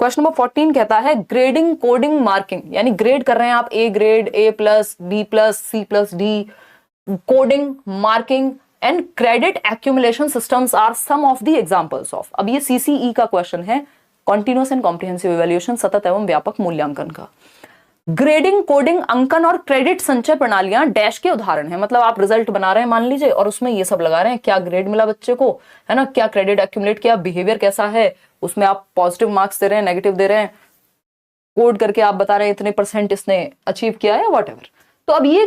Question number 14 कहता है grading coding marking, यानी ग्रेड कर रहे हैं आप A grade, A plus, B plus, C plus, D, coding marking and credit accumulation systems are some of the examples of. अब ये सीसीई का क्वेश्चन है, कॉन्टिन्यूअस एंड कॉम्प्रिहेंसिव इवैल्यूएशन, सतत एवं व्यापक मूल्यांकन का। ग्रेडिंग कोडिंग अंकन और क्रेडिट संचय प्रणालियां डैश के उदाहरण है, मतलब आप रिजल्ट बना रहे हैं मान लीजिए और उसमें ये सब लगा रहे हैं, क्या ग्रेड मिला बच्चे को, है ना, क्या क्रेडिट एक्यूमुलेट किया, बिहेवियर कैसा है, उसमें आप पॉजिटिव मार्क्स दे रहे हैं, नेगेटिव दे रहे हैं, कोड करके आप बता रहे हैं इतने परसेंट इसने अचीव किया है, व्हाटएवर। तो अब ये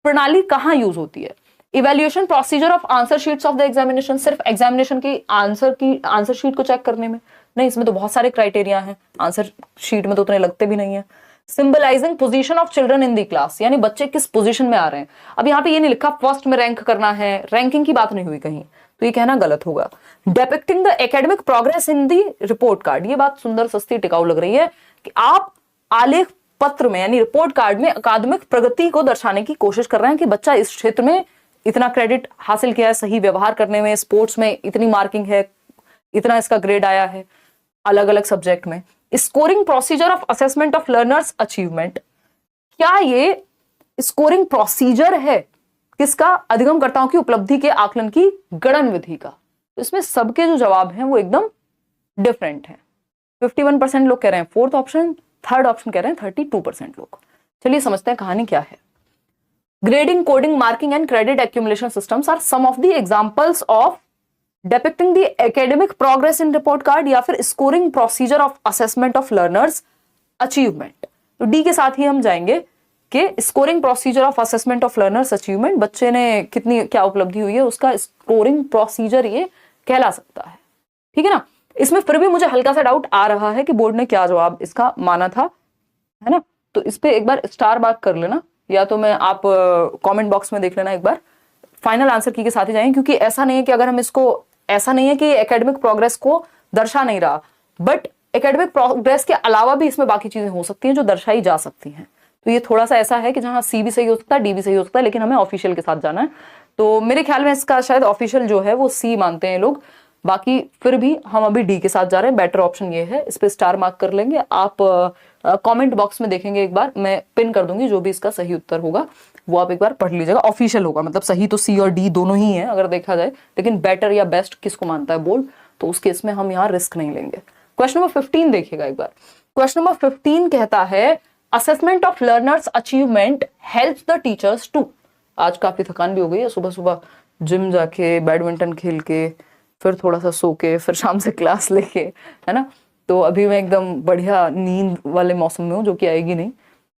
प्रणाली कहां यूज होती है? Evaluation procedure of answer sheets of the examination, सिर्फ एग्जामिनेशन की आंसर शीट को चेक करने में नहीं, इसमें तो बहुत सारे क्राइटेरिया हैं, आंसर शीट में तो उतने लगते भी नहीं है। Symbolising position of children in the class, यानी बच्चे किस पोजीशन में आ रहे हैं। अब यहाँ पे ये नहीं लिखा फर्स्ट में रैंक करना है, रैंकिंग की बात नहीं हुई कहीं, तो ये कहना गलत होगा। Depicting the academic progress in the report card, ये बात सुंदर सस्ती टिकाऊ लग रही है कि आप आलेख पत्र में यानी रिपोर्ट कार्ड में अकादमिक प्रगति को दर्शाने की कोशिश कर रहे हैं कि बच्चा इस क्षेत्र में इतना क्रेडिट हासिल किया है, सही व्यवहार करने में, स्पोर्ट्स में इतनी मार्किंग है, इतना इसका ग्रेड आया है अलग अलग सब्जेक्ट में। Scoring procedure of assessment of learners achievement, क्या ये स्कोरिंग प्रोसीजर है किसका? अधिगमकर्ताओं की उपलब्धि के आकलन की गणन विधि का। तो इसमें सबके जो जवाब हैं वो एकदम डिफरेंट हैं। 51% लोग कह रहे हैं फोर्थ ऑप्शन, थर्ड ऑप्शन कह रहे हैं 32% लोग। चलिए समझते हैं कहानी क्या है। Grading coding marking and credit accumulation systems are some of the examples of depicting the academic progress in report card या फिर scoring procedure of assessment of learners achievement. तो डी के साथ ही हम जाएंगे कि scoring procedure of assessment of learners achievement, बच्चे ने कितनी क्या उपलब्धि हुई है उसका स्कोरिंग प्रोसीजर ये कहला सकता है, ठीक है ना। इसमें फिर भी मुझे हल्का सा डाउट आ रहा है कि बोर्ड ने क्या जवाब इसका माना था, है ना। तो इस पे एक बार स्टार मार्क कर लेना, या तो मैं आप कमेंट बॉक्स में देख लेना एक बार, फाइनल आंसर की के साथ ही जाएंगे, क्योंकि ऐसा नहीं है कि अगर हम इसको, ऐसा नहीं है कि एकेडमिक प्रोग्रेस को दर्शा नहीं रहा, बट एकेडमिक प्रोग्रेस के अलावा भी इसमें बाकी चीजें हो सकती हैं जो दर्शाई जा सकती हैं। तो ये थोड़ा सा ऐसा है कि जहां सी भी सही हो सकता है, डी भी सही हो सकता है, लेकिन हमें ऑफिशियल के साथ जाना है। तो मेरे ख्याल में इसका शायद ऑफिशियल जो है वो सी मानते हैं लोग, बाकी फिर भी हम अभी डी के साथ जा रहे हैं। बेटर ऑप्शन ये है, इस पे स्टार मार्क कर लेंगे। आप कमेंट बॉक्स में देखेंगे, एक बार मैं पिन कर दूंगी जो भी इसका सही उत्तर होगा वो आप एक बार पढ़ लीजिएगा। ऑफिशियल होगा, मतलब सही तो सी और डी दोनों ही है अगर देखा जाए, लेकिन बेटर या बेस्ट किसको मानता है बोर्ड, तो उस केस में हम यहाँ रिस्क नहीं लेंगे। क्वेश्चन नंबर 15 देखिएगा एक बार। क्वेश्चन नंबर 15 कहता है assessment of learners achievement helps the teachers to. आज काफी थकान भी हो गई है, सुबह सुबह जिम जाके, बैडमिंटन खेल के, फिर थोड़ा सा सो के, फिर शाम से क्लास लेके, है ना। तो अभी मैं एकदम बढ़िया नींद वाले मौसम में हूँ, जो कि आएगी नहीं।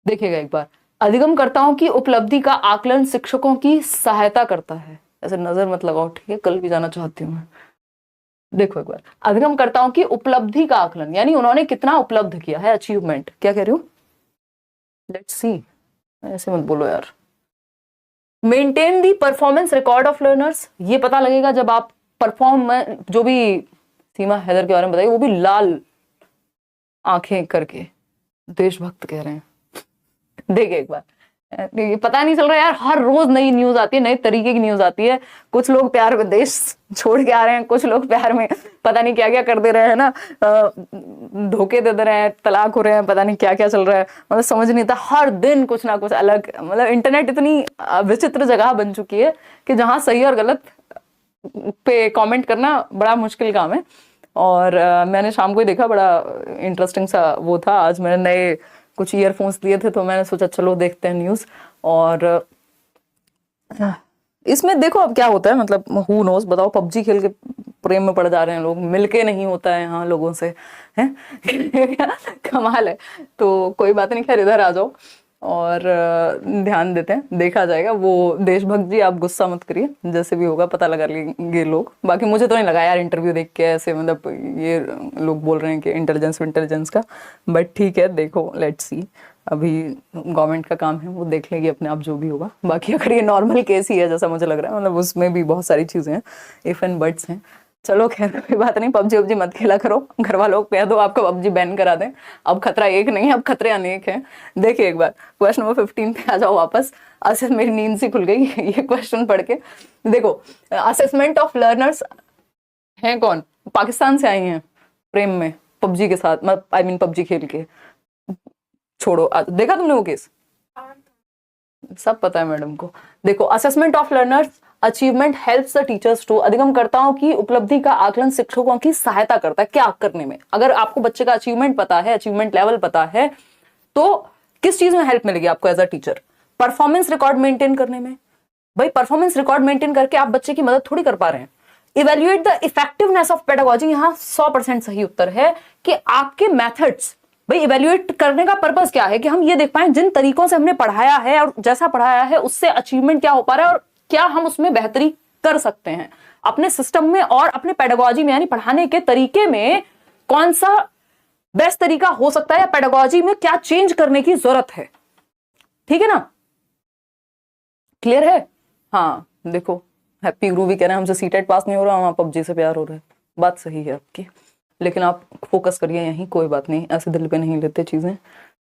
देखिएगा एक बार, अधिगमकर्ताओं की उपलब्धि का आकलन शिक्षकों की सहायता करता है। ऐसे नजर मत लगाओ, ठीक है, कल भी जाना चाहती हूँ मैं। देखो एक बार, अधिगमकर्ताओं की उपलब्धि का आकलन यानी उन्होंने कितना उपलब्ध किया है, अचीवमेंट। क्या कह रही हूँ, लेट्स सी, ऐसे मत बोलो यार। Maintain the performance record of learners, ये पता लगेगा जब आप परफॉर्म, जो भी सीमा हैदर के बारे में बताइए, वो भी लाल आंखें करके देशभक्त कह रहे हैं। देखिए एक बार, पता नहीं चल रहा यार, हर रोज नई न्यूज आती है, नए तरीके की न्यूज आती है। कुछ लोग प्यार में देश छोड़ के आ रहे हैं, कुछ लोग प्यार में पता नहीं क्या क्या कर दे रहे हैं ना, धोखे दे रहे हैं, तलाक हो रहे हैं, पता नहीं क्या क्या चल रहा है, मतलब समझ नहीं आता। हर दिन कुछ ना कुछ अलग, मतलब इंटरनेट इतनी विचित्र जगह बन चुकी है कि जहां सही और गलत पे कमेंट करना बड़ा मुश्किल काम है। और मैंने शाम को ही देखा, बड़ा इंटरेस्टिंग सा वो था। आज मैंने नए कुछ ईयरफोन्स लिए थे, तो मैंने सोचा चलो देखते हैं न्यूज़। और इसमें देखो अब क्या होता है, मतलब हु नोस, बताओ, पबजी खेल के प्रेम में पड़ जा रहे हैं लोग, मिलके नहीं होता है यहाँ लोगों से, है कमाल है। तो कोई बात नहीं, खैर इधर आ जाओ और ध्यान देते हैं, देखा जाएगा। वो देशभक्त जी आप गुस्सा मत करिए, जैसे भी होगा पता लगा लेंगे लोग। बाकी मुझे तो नहीं लगा यार इंटरव्यू देख के ऐसे, मतलब ये लोग बोल रहे हैं कि इंटेलिजेंस का, बट ठीक है, देखो लेट्स सी। अभी गवर्नमेंट का काम है, वो देख लेगी अपने आप जो भी होगा। बाकी अगर ये नॉर्मल केस ही है जैसा मुझे लग रहा है, मतलब उसमें भी बहुत सारी चीजें हैं, इफ एंड बट्स हैं। चलो खैर कोई बात नहीं, पबजी वबजी मत खेला करो, घर वालों को कह दो आपको पबजी बैन करा दें। अब खतरा एक नहीं, अब खतरे अनेक हैं। देखिए एक बार क्वेश्चन नंबर 15 पे आ जाओ वापस। अच्छा मेरी नींद सी खुल गई ये क्वेश्चन पढ़ के। देखो, असेसमेंट ऑफ लर्नर्स हैं कौन, पाकिस्तान से आई हैं प्रेम में, पबजी के साथ, आई मीन पबजी खेल के। छोड़ो, देखा तुमने वो केस? सब पता है मैडम को। देखो, assessment of learners achievement helps the teachers to, अधिगमकर्ताओं की उपलब्धि का आकलन शिक्षकों की सहायता करता है क्या करने में। अगर आपको बच्चे का अचीवमेंट पता है, अचीवमेंट लेवल पता है, तो किस चीज में हेल्प मिलेगी आपको as a teacher? Performance record maintain करने में। भाई परफॉर्मेंस रिकॉर्ड मेंटेन करके आप बच्चे की मदद थोड़ी कर पा रहे हैं। Evaluate the effectiveness of pedagogy, यहां 100% सही उत्तर है कि आपके मेथड्स, भाई इवेल्युएट करने का पर्पस क्या है कि हम ये देख पाए जिन तरीकों से हमने पढ़ाया है और जैसा पढ़ाया है उससे अचीवमेंट क्या हो पा रहा है और क्या हम उसमें बेहतरी कर सकते हैं अपने सिस्टम में और अपने पेडागोजी में, यानी पढ़ाने के तरीके में कौन सा बेस्ट तरीका हो सकता है या पेडागोजी में क्या चेंज करने की जरूरत है। ठीक है ना, क्लियर है? हाँ देखो, हैप्पी गुरु भी कह रहे हैं हमसे सीटेट पास नहीं हो रहा, वहां पबजी से प्यार हो रहा है। बात सही है आपकी, लेकिन आप फोकस करिए यहीं, कोई बात नहीं, ऐसे दिल पे नहीं लेते चीजें।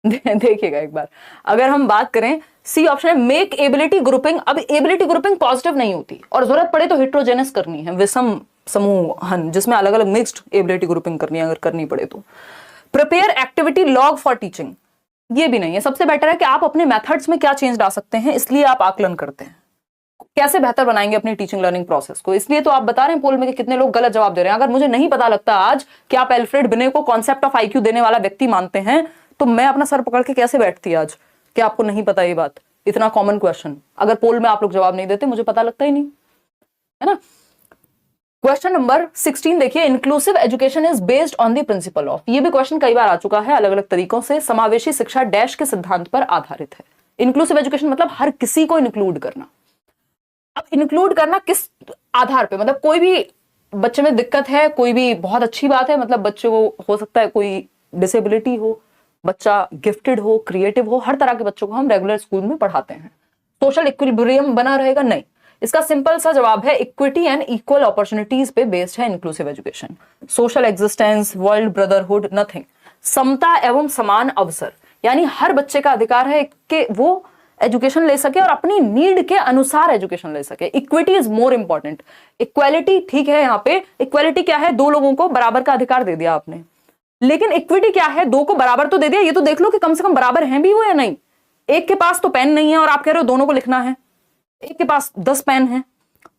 देखिएगा एक बार, अगर हम बात करें सी ऑप्शन है मेक एबिलिटी ग्रुपिंग। अब एबिलिटी ग्रुपिंग पॉजिटिव नहीं होती और जरूरत पड़े तो हेट्रोजेनस करनी है, विषम समूहन, जिसमें अलग अलग मिक्स्ड एबिलिटी ग्रुपिंग करनी है अगर करनी पड़े तो। Prepare activity log for teaching, ये भी नहीं है। सबसे बेटर है कि आप अपने मेथड्स में क्या चेंज ला सकते हैं, इसलिए आप आकलन करते हैं कैसे बेहतर बनाएंगे अपनी टीचिंग लर्निंग प्रोसेस को। इसलिए तो आप बता रहे हैं पोल में कि कितने लोग गलत जवाब दे रहे हैं। अगर मुझे नहीं पता लगता आज कि आप एल्फ्रेड बिने को कॉन्सेप्ट ऑफ आईक्यू देने वाला व्यक्ति मानते हैं, तो मैं अपना सर पकड़ के कैसे बैठती आज कि आपको नहीं पता ये बात। इतना कॉमन क्वेश्चन अगर पोल में आप लोग जवाब नहीं देते, मुझे पता लगता ही नहीं, है ना। क्वेश्चन नंबर 16 देखिए, inclusive education is based on the principle of, ये भी क्वेश्चन कई बार आ चुका है अलग अलग तरीकों से। समावेशी शिक्षा डैश के सिद्धांत पर आधारित है। इंक्लूसिव एजुकेशन मतलब हर किसी को इंक्लूड करना। अब इंक्लूड करना किस आधार पे, मतलब कोई भी बच्चे में दिक्कत है, कोई भी बहुत अच्छी बात है, मतलब बच्चे को हो सकता है कोई डिसेबिलिटी हो, बच्चा गिफ्टेड हो, क्रिएटिव हो, हर तरह के बच्चों को हम रेगुलर स्कूल में पढ़ाते हैं। सोशल इक्विलिब्रियम बना रहेगा? नहीं। इसका सिंपल सा जवाब है इक्विटी एंड इक्वल अपॉर्चुनिटीज पे बेस्ड है inclusive education. Social existence, world brotherhood, nothing. समता एवं समान अवसर, यानी हर बच्चे का अधिकार है कि वो एजुकेशन ले सके और अपनी नीड के अनुसार एजुकेशन ले सके। Equity is more important. Equality ठीक है, यहाँ पे इक्वालिटी क्या है, दो लोगों को बराबर का अधिकार दे दिया आपने, लेकिन इक्विटी क्या है, दो को बराबर तो दे दिया, ये तो देख लो कि कम से कम बराबर हैं भी वो या नहीं। एक के पास तो पेन नहीं है और आप कह रहे हो दोनों को लिखना है, एक के पास 10 पेन है,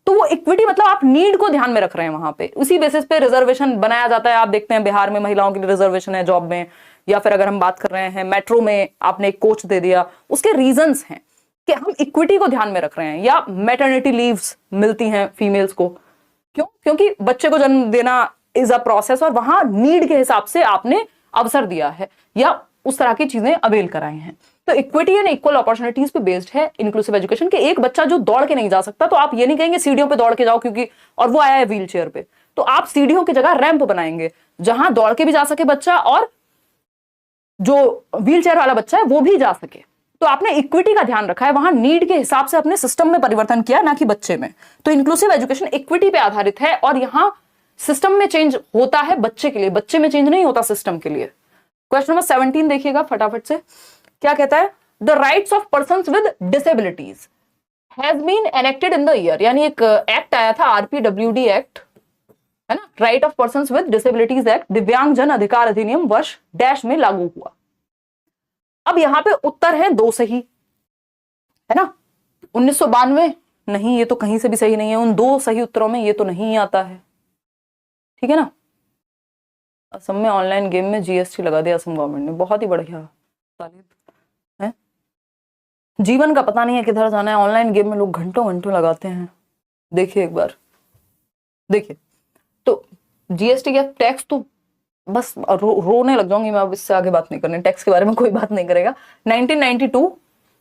तो वो इक्विटी मतलब आप नीड को ध्यान में रख रहे हैं वहां पे। उसी बेसिस पे रिजर्वेशन बनाया जाता है। आप देखते हैं बिहार में महिलाओं के लिए रिजर्वेशन है जॉब में, या फिर अगर हम बात कर रहे हैं मेट्रो में आपने एक कोच दे दिया, उसके रीजंस हैं कि हम इक्विटी को ध्यान में रख रहे हैं। या मैटरनिटी लीव्स मिलती हैं फीमेल्स को, क्यों? क्योंकि बच्चे को जन्म देना इज अ प्रोसेस और वहां नीड के हिसाब से आपने अवसर दिया है या उस तरह की चीजें अवेल कराई हैं। तो इक्विटी एंड इक्वल अपॉर्चुनिटीज पे बेस्ड है इंक्लूसिव एजुकेशन के। एक बच्चा जो दौड़ के नहीं जा सकता, तो आप ये नहीं कहेंगे सीढ़ियों पे दौड़ के जाओ क्योंकि, और वो आया है व्हील चेयर पे, तो आप सीढ़ियों की जगह रैंप बनाएंगे जहां दौड़ के भी जा सके बच्चा और जो व्हील चेयर वाला बच्चा है वो भी जा सके। तो आपने इक्विटी का ध्यान रखा है, वहां नीड के हिसाब से अपने सिस्टम में परिवर्तन किया, ना कि बच्चे में। तो इंक्लूसिव एजुकेशन इक्विटी पे आधारित है और यहां सिस्टम में चेंज होता है बच्चे के लिए, बच्चे में चेंज नहीं होता सिस्टम के लिए। क्वेश्चन नंबर 17 देखिएगा फटाफट से, क्या कहता है, the rights of persons with disabilities has been enacted in the year, यानी एक एक्ट आया था आरपीडब्ल्यूडी एक्ट, है ना, right of persons with disabilities act, दिव्यांग जन अधिकार अधिनियम वर्ष डैश में लागू हुआ। अब यहां पे उत्तर है दो सही, है ना। 1992 नहीं, ये तो कहीं से भी सही नहीं है। उन दो सही उत्तरों में ये तो नहीं आता है, ठीक है ना। असम में ऑनलाइन गेम में जीएसटी लगा दिया असम गवर्नमेंट ने, बहुत ही बढ़िया है। जीवन का पता नहीं है किधर जाना है, ऑनलाइन गेम में लोग घंटों घंटों लगाते हैं। देखिए एक बार, देखिए तो जीएसटी का टैक्स तो बस रोने लग जाऊंगी मैं, अब इससे आगे बात नहीं करनी, टैक्स के बारे में कोई बात नहीं करेगा। 1992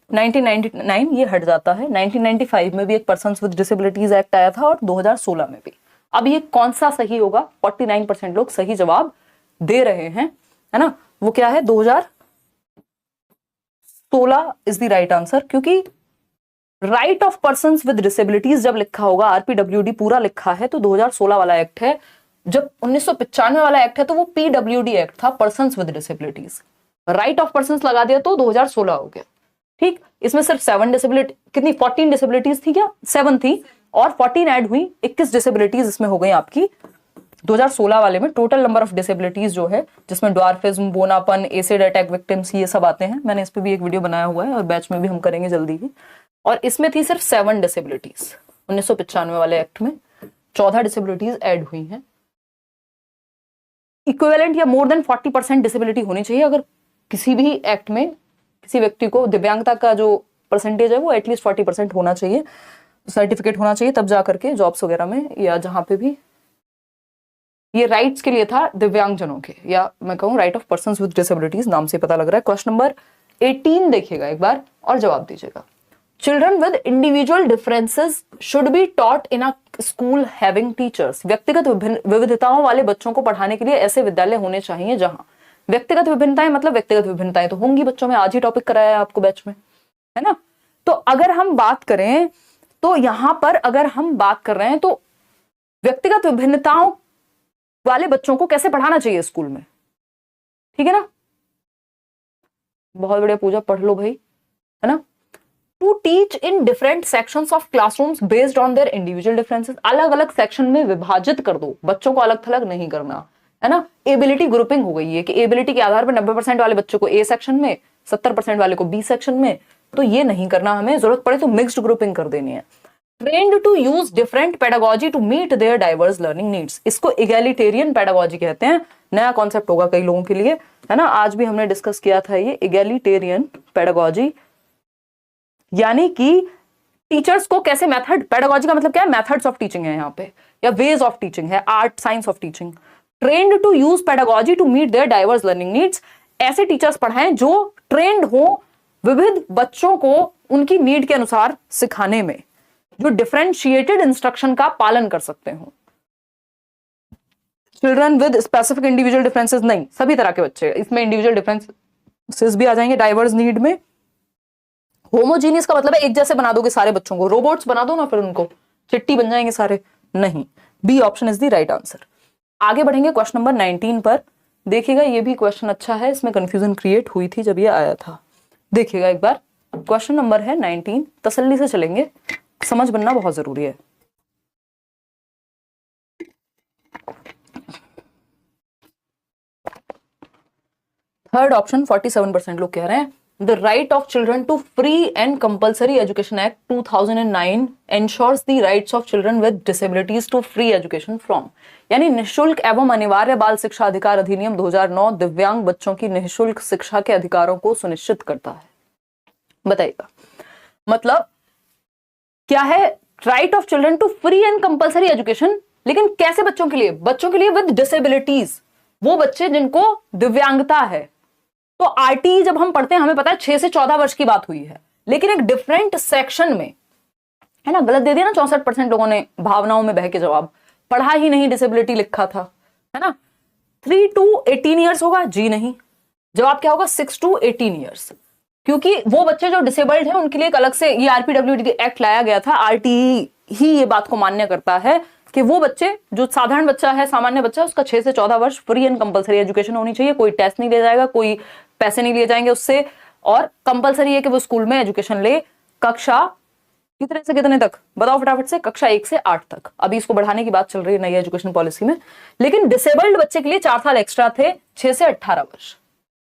1999 ये हट जाता है। 1995 में भी एक पर्सन्स विद डिसेबिलिटीज एक्ट आया था और 2016 में भी। अब ये कौन सा सही होगा? 49% लोग सही जवाब दे रहे हैं, है ना। वो क्या है, 2016 इज द राइट आंसर, क्योंकि right of persons with disabilities जब लिखा होगा, आरपीडब्ल्यूडी पूरा लिखा है, तो 2016 वाला एक्ट है। जब 1995 वाला एक्ट है तो वो पीडब्ल्यूडी एक्ट था, persons with disabilities. Right of persons लगा दिया तो 2016 हो गया, ठीक। इसमें सिर्फ 7 डिसेबिलिटी, कितनी 14 डिसेबिलिटीज थी क्या? 7 थी और 14 ऐड हुई, 21 डिसेबिलिटीज इसमें हो गई आपकी 2016 वाले में टोटल नंबर ऑफ डिसेबिलिटीज जो है, जिसमें ड्वार्फिज्म, बोनापन, एसिड अटैक विक्टिम्स, ये सब आते हैं। मैंने इस पे भी एक वीडियो बनाया हुआ है और बैच में भी हम करेंगे जल्दी ही। और इसमें थी सिर्फ 7 डिसेबिलिटीज। 1995 वाले एक्ट में 14 डिसेबिलिटीज ऐड हुई हैं। इक्विवेलेंट या मोर देन 40% डिसेबिलिटी होनी चाहिए। अगर किसी भी एक्ट में किसी व्यक्ति को दिव्यांगता का जो परसेंटेज है वो एटलीस्ट 40% होना चाहिए, सर्टिफिकेट होना चाहिए, तब जा करके जॉब्स वगैरह में या जहां पे भी। ये राइट्स के लिए था दिव्यांगजनों के, या मैं कहूँ right of persons with disabilities, नाम से पता लग रहा है। क्वेश्चन नंबर 18 देखिएगा एक बार और जवाब दीजिएगा। Children with individual differences should be taught in a school having teachers. व्यक्तिगत विविधताओं वाले बच्चों को पढ़ाने के लिए ऐसे विद्यालय होने चाहिए जहां व्यक्तिगत विभिन्नताएं, मतलब व्यक्तिगत विभिन्नताएं तो होंगी बच्चों में, आज ही टॉपिक कराया है आपको बैच में, है ना। तो अगर हम बात करें तो यहां पर अगर हम बात कर रहे हैं तो व्यक्तिगत विभिन्नताओं वाले बच्चों को कैसे पढ़ाना चाहिए स्कूल में, ठीक है ना। बहुत बढ़िया पूजा, पढ़ लो भाई, है ना। To teach in different sections of classrooms based on their individual differences. अलग अलग सेक्शन में विभाजित कर दो, बच्चों को अलग थलग नहीं करना, है ना। एबिलिटी ग्रुपिंग हो गई है कि एबिलिटी के आधार पर 90% वाले बच्चों को ए सेक्शन में, 70% वाले को बी सेक्शन में, तो ये नहीं करना हमें। जरूरत पड़े तो मिक्स्ड ग्रुपिंग कर देनी है। Trained to use different pedagogy to meet their diverse learning needs. इसको इगैलिटेरियन पेडागोजी कहते हैं। नया कॉन्सेप्ट होगा कई लोगों के लिए, है ना। आज भी हमने डिस्कस किया था ये इगैलिटेरियन पेडागोजी, यानी कि टीचर्स को कैसे मेथड, पेडागोजी का मतलब क्या है, मेथड्स ऑफ टीचिंग है यहाँ पे, या वेज ऑफ टीचिंग है, art science of teaching. Trained to use pedagogy to meet their diverse learning needs. ऐसे टीचर्स पढ़ाएं जो ट्रेंड हो विविध बच्चों को उनकी नीड के अनुसार सिखाने में, जो डिफरेंशिएटेड इंस्ट्रक्शन का पालन कर सकते हो। Children with specific individual differences नहीं, सभी तरह के बच्चे, इसमें इंडिविजुअल डिफरेंसेस भी आ जाएंगे डाइवर्स नीड में। होमोजीनियस का मतलब है एक जैसे बना दोगे सारे बच्चों को, रोबोट्स बना दो ना, फिर उनको चिट्टी बन जाएंगे सारे, नहीं। B option is the right answer. आगे बढ़ेंगे क्वेश्चन नंबर 19 पर। देखिएगा ये भी क्वेश्चन अच्छा है, इसमें कंफ्यूजन क्रिएट हुई थी जब ये आया था। देखिएगा एक बार, क्वेश्चन नंबर है 19, तसल्ली से चलेंगे, समझ बनना बहुत जरूरी है। थर्ड ऑप्शन 47% लोग कह रहे हैं। The right of children to free and compulsory education act 2009 ensures the rights of children with disabilities to free education from, यानी निःशुल्क एवं अनिवार्य बाल शिक्षा अधिकार अधिनियम 2009 दिव्यांग बच्चों की निःशुल्क शिक्षा के अधिकारों को सुनिश्चित करता है। बताइएगा मतलब क्या है, right of children to free and compulsory education, लेकिन कैसे बच्चों के लिए, बच्चों के लिए विद डिसेबिलिटीज, वो बच्चे जिनको दिव्यांगता है। तो आरटीई जब हम पढ़ते हैं हमें पता है 6 से 14 वर्ष की बात हुई है, लेकिन एक डिफरेंट सेक्शन में, है ना, गलत दे दिया ना 64% लोगों ने, भावनाओं में बह के जवाब, पढ़ा ही नहीं, डिसेबिलिटी लिखा था, है ना। 3 to 18 ईयर्स होगा, जी नहीं। जवाब क्या होगा, 6 to 18 ईयर्स, क्योंकि वो बच्चे जो डिसेबल्ड हैं उनके लिए एक अलग से ये आरपीडब्ल्यूडी एक्ट लाया गया था। आरटीई ही ये बात को मान्य करता है कि वो बच्चे, जो साधारण बच्चा है, सामान्य बच्चा, उसका 6 से 14 वर्ष फ्री एंड कंपलसरी एजुकेशन होनी चाहिए। कोई टेस्ट नहीं लिया जाएगा, कोई पैसे नहीं लिए जाएंगे उससे, और कंपलसरी है कि वो स्कूल में एजुकेशन ले। कक्षा कितने से कितने तक बताओ फटाफट से, कक्षा 1 से 8 तक। अभी इसको बढ़ाने की बात चल रही है नई एजुकेशन पॉलिसी में, लेकिन डिसेबल्ड बच्चे के लिए 4 साल एक्स्ट्रा थे, 6 से 18 वर्ष।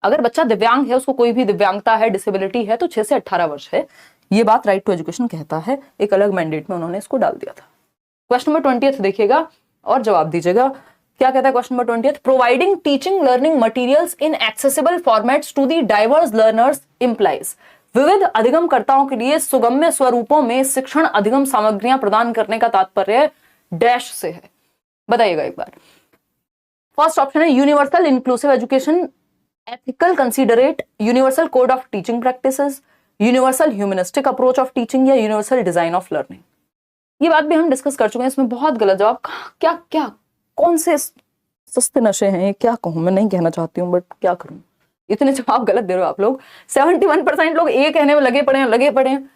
अगर बच्चा दिव्यांग है, उसको कोई भी दिव्यांगता है, डिसेबिलिटी है, तो 6 से 18 वर्ष है। ये बात राइट टू एजुकेशन कहता है, एक अलग मैंडेट में उन्होंने इसको डाल दिया था। क्वेश्चन नंबर 20 देखिएगा और जवाब दीजिएगा। क्या कहता है question number 20? Providing teaching learning materials in accessible formats to the diverse learners implies, विविध अधिगमकर्ताओं के लिए सुगम्य स्वरूपों में शिक्षण अधिगम सामग्रियां प्रदान करने का तात्पर्य डैश से है। बताइएगा एक बार। फर्स्ट ऑप्शन है universal inclusive education, ethical considerate, universal code of teaching practices, universal humanistic approach of teaching, या यूनिवर्सल डिजाइन ऑफ लर्निंग। ये बात भी हम डिस्कस कर चुके हैं, इसमें बहुत गलत जवाब। क्या क्या कौन से सस्ते नशे हैं ये, क्या कहूं, मैं नहीं कहना चाहती हूं बट क्या करूं, इतने जवाब गलत दे रहे हो आप लोग। 71% लोग ए कहने में लगे पड़े हैं।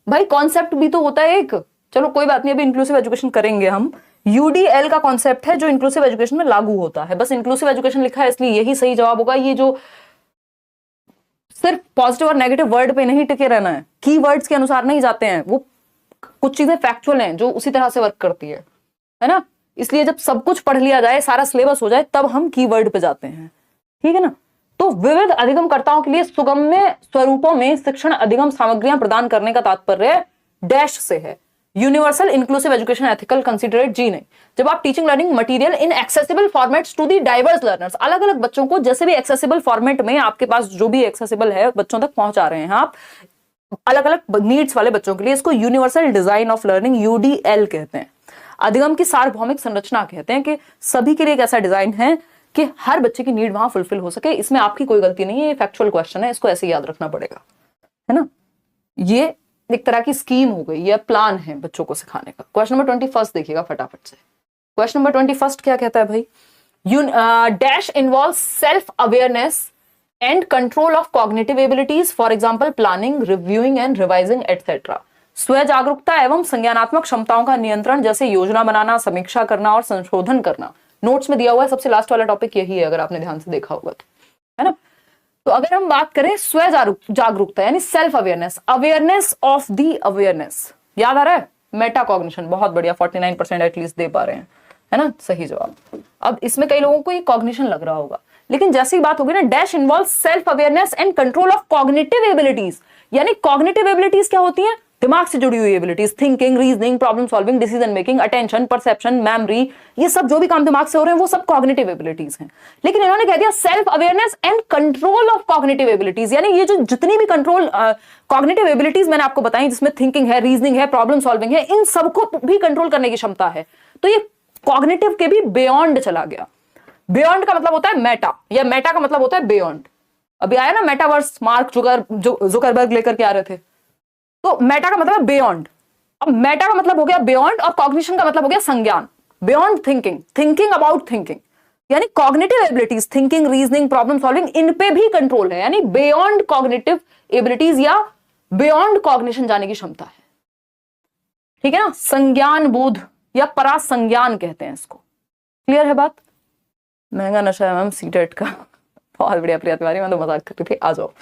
भाई कॉन्सेप्ट भी तो होता है एक, चलो कोई बात नहीं, अभी इंक्लूसिव एजुकेशन करेंगे हम। यूडीएल का कॉन्सेप्ट है जो इंक्लूसिव एजुकेशन में लागू होता है, बस इंक्लूसिव एजुकेशन लिखा है इसलिए यही सही जवाब होगा। ये जो सिर्फ पॉजिटिव और नेगेटिव वर्ड पे नहीं टिके रहना है, की वर्ड्स के अनुसार नहीं जाते हैं, वो कुछ चीजें फैक्चुअल हैं जो उसी तरह से वर्क करती है ना। इसलिए जब सब कुछ पढ़ लिया जाए, सारा सिलेबस हो जाए, तब हम कीवर्ड पे जाते हैं, ठीक है ना। तो विविध अधिगमकर्ताओं के लिए सुगम्य स्वरूपों में शिक्षण अधिगम सामग्रियां प्रदान करने का तात्पर्य डैश से है। Universal inclusive education ethical considerate जी नहीं। जब आप teaching learning material in accessible formats to the diverse learners, अलग अलग बच्चों को जैसे भी एक्सेसिबल फॉर्मेट में आपके पास जो भी एक्सेसिबल है बच्चों तक पहुंचा रहे हैं आप, अलग अलग नीड्स वाले बच्चों के लिए, इसको universal design of learning UDL कहते हैं। अधिगम की सार्वभौमिक संरचना कहते हैं कि सभी के लिए एक ऐसा डिजाइन है कि हर बच्चे की नीड वहां फुलफिल हो सके। इसमें आपकी कोई गलती नहीं है, ये फैक्चुअल क्वेश्चन है, इसको ऐसे याद रखना पड़ेगा, है ना। ये एक तरह की स्कीम हो गई, ये प्लान है बच्चों को सिखाने का। क्वेश्चन नंबर 21 देखिएगा फटाफट से। क्वेश्चन नंबर 21 क्या कहता है भाई? Dash involve self awareness and control of cognitive abilities, for example planning, reviewing and revising etcetera. स्व जागरूकता एवं संज्ञानात्मक क्षमताओं का नियंत्रण, जैसे योजना बनाना, समीक्षा करना और संशोधन करना। नोट्स में दिया हुआ है, सबसे लास्ट वाला टॉपिक यही है, अगर आपने ध्यान से देखा होगा तो, है ना। तो अगर हम बात करें स्व जागरूकता यानी self awareness, awareness of the awareness, याद आ रहा है? मेटा कॉग्निशन, बहुत बढ़िया, 49% एटलीस्ट दे पा रहे हैं, है ना, सही जवाब। अब इसमें कई लोगों को ये कॉग्निशन लग रहा होगा, लेकिन जैसी बात होगी ना, dash involve self awareness and control of cognitive abilities, यानी कॉग्निटिव एबिलिटीज क्या होती हैं? दिमाग से जुड़ी हुई abilities, thinking, reasoning, problem solving, decision making, attention, perception, memory, ये सब जो भी काम दिमाग से हो रहे हैं वो सब कॉग्निटिव एबिलिटीज हैं। लेकिन इन्होंने कह दिया self awareness and control of cognitive abilities, यानी ये जो जितनी भी कंट्रोल कॉग्निटिव एबिलिटीज मैंने आपको बताई, जिसमें थिंकिंग है, रीजनिंग है, प्रॉब्लम सॉल्विंग है, इन सबको भी कंट्रोल करने की क्षमता है। तो ये कॉग्निटिव के भी बियॉन्ड चला गया। बियॉन्ड का मतलब होता है मेटा, या मेटा का मतलब होता है बियॉन्ड। अभी आया ना मेटावर्स, मार्क जुकरबर्ग लेकर के आ रहे थे, तो मेटा का मतलब है बियॉन्ड। अब मेटा का मतलब हो गया बियॉन्ड, और कॉग्निशन का मतलब हो गया संज्ञान, beyond thinking, thinking about thinking, यानी cognitive abilities, thinking, reasoning, problem solving, इन पे भी कंट्रोल है, यानी बियॉन्ड कॉग्निटिव एबिलिटीज या बियॉन्ड कॉग्निशन जाने की क्षमता है, ठीक है ना। संज्ञान बोध या परासंज्ञान कहते हैं इसको। क्लियर है बात? महंगा नशा है मैम सीटेट का। बहुत बढ़िया प्रिया तिवारी, मैं तो मजाक कर रही थी, आ जाओ।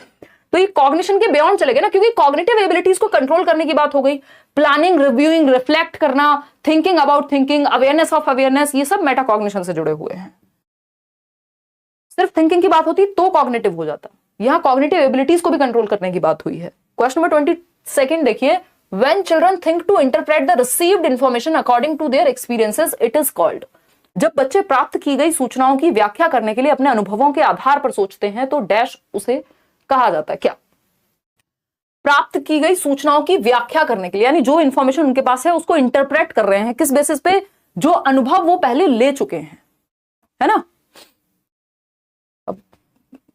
तो ये कॉग्निशन के बियॉन्ड चले गए ना, क्योंकि कॉग्निटिव एबिलिटीज को कंट्रोल करने की बात हो गई। प्लानिंग, रिव्यूइंग, रिफ्लेक्ट करना, thinking about thinking, awareness of awareness, ये सब मेटा कॉग्निशन से जुड़े हुए हैं। सिर्फ थिंकिंग की बात होती तो कॉग्निटिव हो जाता, यहां कॉग्निटिव एबिलिटीज को भी कंट्रोल करने की बात हुई है। क्वेश्चन नंबर 22 देखिए, when children think to interpret the received information according to their experiences, it is called. जब बच्चे प्राप्त की गई सूचनाओं की व्याख्या करने के लिए अपने अनुभवों के आधार पर सोचते हैं, तो डैश उसे कहा जाता है क्या? प्राप्त की गई सूचनाओं की व्याख्या करने के लिए, यानी जो इंफॉर्मेशन उनके पास है उसको इंटरप्रेट कर रहे हैं, किस बेसिस पे? जो अनुभव वो पहले ले चुके हैं, है ना। अब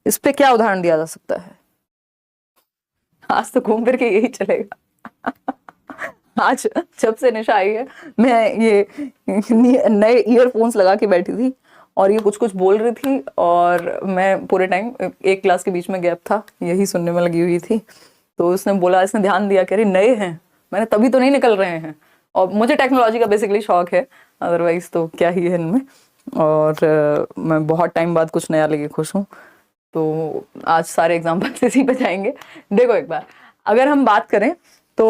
इस पे क्या उदाहरण दिया जा सकता है? आज तो घूम फिर के यही चलेगा। आज जब से निशा आई है, मैं ये नए ईयरफोन्स लगा के बैठी थी और ये कुछ कुछ बोल रही थी, और मैं पूरे टाइम, एक क्लास के बीच में गैप था, यही सुनने में लगी हुई थी। तो उसने बोला, इसने ध्यान दिया, कह रही नए हैं, मैंने तभी तो नहीं निकल रहे हैं। और मुझे टेक्नोलॉजी का बेसिकली शौक है, अदरवाइज तो क्या ही है इनमें, और मैं बहुत टाइम बाद कुछ नया लेके खुश हूँ। तो आज सारे एग्जाम्पल इसी पे जाएंगे। देखो एक बार, अगर हम बात करें तो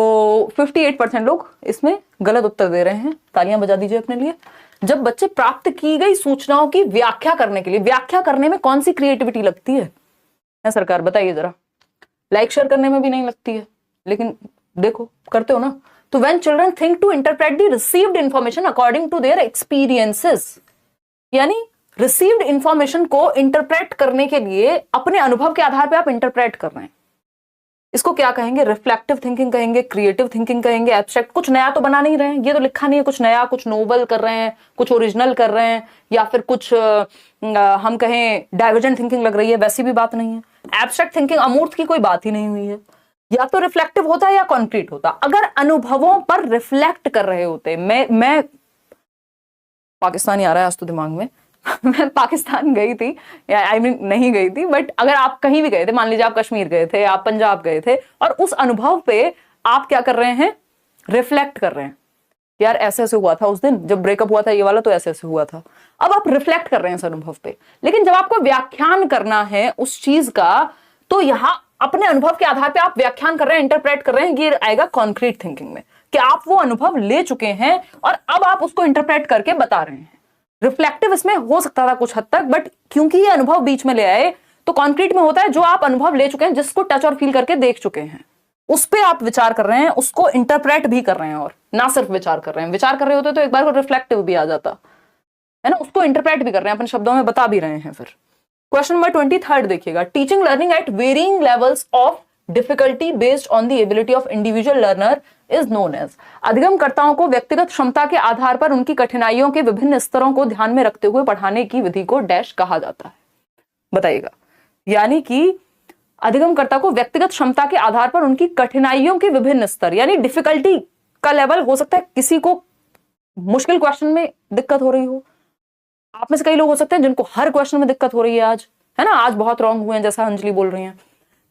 58% लोग इसमें गलत उत्तर दे रहे हैं, तालियां बजा दीजिए अपने लिए। जब बच्चे प्राप्त की गई सूचनाओं की व्याख्या करने के लिए, व्याख्या करने में कौन सी क्रिएटिविटी लगती है सरकार, बताइए जरा। लाइक शेयर करने में भी नहीं लगती है, लेकिन देखो करते हो ना। तो when children think to interpret the received information according to their experiences, यानी रिसीव्ड इंफॉर्मेशन को इंटरप्रेट करने के लिए अपने अनुभव के आधार पर आप इंटरप्रेट कर रहे हैं, इसको क्या कहेंगे? रिफ्लेक्टिव थिंकिंग कहेंगे, क्रिएटिव थिंकिंग कहेंगे, एब्स्ट्रैक्ट। कुछ नया तो बना नहीं रहे हैं, ये तो लिखा नहीं है कुछ नया, कुछ नोवेल कर रहे हैं, कुछ ओरिजिनल कर रहे हैं, या फिर कुछ हम कहें डाइवर्जेंट थिंकिंग लग रही है, वैसी भी बात नहीं है। एब्स्ट्रैक्ट थिंकिंग, अमूर्त की कोई बात ही नहीं हुई है। या तो रिफ्लेक्टिव होता है या कॉन्क्रीट होता। अगर अनुभवों पर रिफ्लेक्ट कर रहे होते, मैं पाकिस्तानी आ रहा है आज तो दिमाग में, मैं पाकिस्तान गई थी, या आई मीन नहीं गई थी, बट अगर आप कहीं भी गए थे, मान लीजिए आप कश्मीर गए थे, आप पंजाब गए थे, और उस अनुभव पे आप क्या कर रहे हैं? रिफ्लेक्ट कर रहे हैं, यार ऐसे ऐसे हुआ था उस दिन जब ब्रेकअप हुआ था ये वाला, तो ऐसे ऐसे हुआ था। अब आप रिफ्लेक्ट कर रहे हैं इस अनुभव पे। लेकिन जब आपको व्याख्यान करना है उस चीज का, तो यहां अपने अनुभव के आधार पर आप व्याख्यान कर रहे हैं, इंटरप्रेट कर रहे हैं, ये आएगा कॉन्क्रीट थिंकिंग में। कि आप वो अनुभव ले चुके हैं और अब आप उसको इंटरप्रेट करके बता रहे हैं। रिफ्लेक्टिव इसमें हो सकता था कुछ हद तक, बट क्योंकि ये अनुभव बीच में ले आए तो कॉन्क्रीट में होता है जो आप अनुभव ले चुके हैं, जिसको टच और फील करके देख चुके हैं, उस पे आप विचार कर रहे हैं, उसको इंटरप्रेट भी कर रहे हैं और ना सिर्फ विचार कर रहे हैं। विचार कर रहे होते तो एक बार को रिफ्लेक्टिव भी आ जाता है ना, उसको इंटरप्रेट भी कर रहे हैं, अपने शब्दों में बता भी रहे हैं। फिर क्वेश्चन नंबर 23 देखिएगा, teaching learning at varying levels of difficulty based on the ability of individual learner is known as. अधिगमकर्ताओं को व्यक्तिगत क्षमता के आधार पर उनकी कठिनाइयों के विभिन्न स्तरों को ध्यान में रखते हुए पढ़ाने की विधि को डैश कहा जाता है। बताइएगा, यानी कि अधिगमकर्ता को व्यक्तिगत क्षमता के आधार पर उनकी कठिनाइयों के विभिन्न स्तर, यानी डिफिकल्टी का लेवल हो सकता है, किसी को मुश्किल क्वेश्चन में दिक्कत हो रही हो, आप में से कई लोग हो सकते हैं जिनको हर क्वेश्चन में दिक्कत हो रही है आज, है ना, आज बहुत रॉन्ग हुए हैं जैसा अंजलि बोल रही हैं।